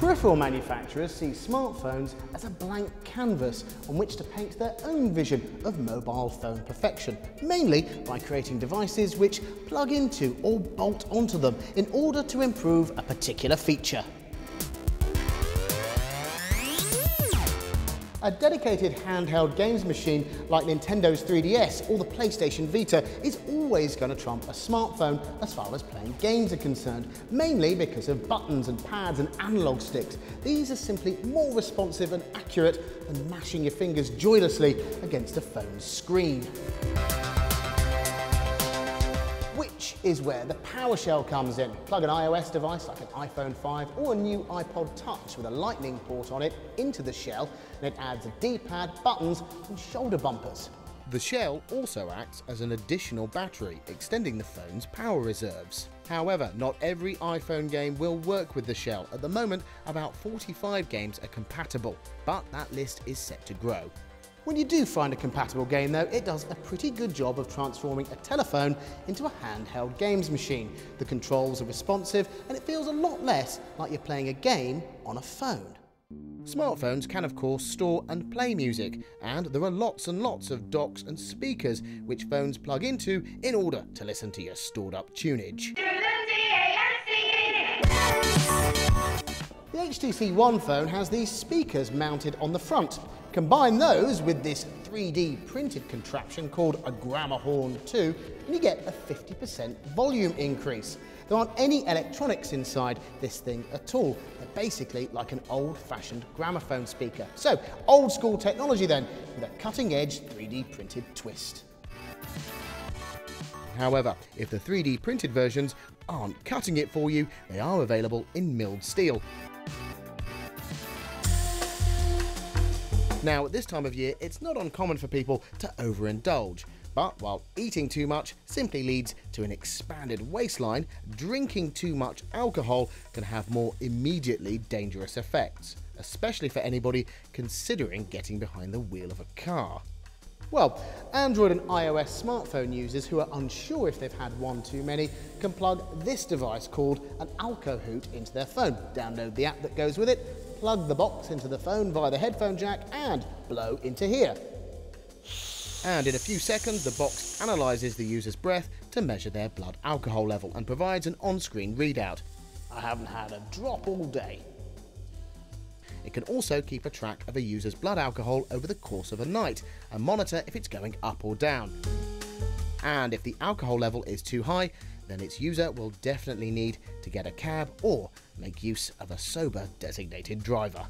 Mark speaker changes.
Speaker 1: Peripheral manufacturers see smartphones as a blank canvas on which to paint their own vision of mobile phone perfection, mainly by creating devices which plug into or bolt onto them in order to improve a particular feature. A dedicated handheld games machine like Nintendo's 3DS or the PlayStation Vita is always going to trump a smartphone as far as playing games are concerned, mainly because of buttons and pads and analog sticks. These are simply more responsive and accurate than mashing your fingers joylessly against a phone's screen. Which is where the PowerShell comes in. Plug an iOS device like an iPhone 5 or a new iPod Touch with a lightning port on it into the shell, and it adds a D-pad, buttons and shoulder bumpers.
Speaker 2: The shell also acts as an additional battery, extending the phone's power reserves. However, not every iPhone game will work with the shell. At the moment, about 45 games are compatible, but that list is set to grow.
Speaker 1: When you do find a compatible game though, it does a pretty good job of transforming a telephone into a handheld games machine. The controls are responsive and it feels a lot less like you're playing a game on a phone.
Speaker 2: Smartphones can of course store and play music, and there are lots and lots of docks and speakers which phones plug into in order to listen to your stored up tunage.
Speaker 1: The HTC One phone has these speakers mounted on the front. Combine those with this 3D printed contraption called a gramophone 2 and you get a 50% volume increase. There aren't any electronics inside this thing at all. They're basically like an old-fashioned gramophone speaker. So, old school technology then, with a cutting-edge 3D printed twist.
Speaker 2: However, if the 3D printed versions aren't cutting it for you, they are available in milled steel. Now, at this time of year, it's not uncommon for people to overindulge. But while eating too much simply leads to an expanded waistline, drinking too much alcohol can have more immediately dangerous effects, especially for anybody considering getting behind the wheel of a car.
Speaker 1: Well, Android and iOS smartphone users who are unsure if they've had one too many can plug this device called an Alcohoot into their phone. Download the app that goes with it, plug the box into the phone via the headphone jack and blow into here.
Speaker 2: And in a few seconds, the box analyses the user's breath to measure their blood alcohol level and provides an on-screen readout.
Speaker 1: I haven't had a drop all day.
Speaker 2: It can also keep a track of a user's blood alcohol over the course of a night and monitor if it's going up or down. And if the alcohol level is too high, then its user will definitely need to get a cab or make use of a sober designated driver.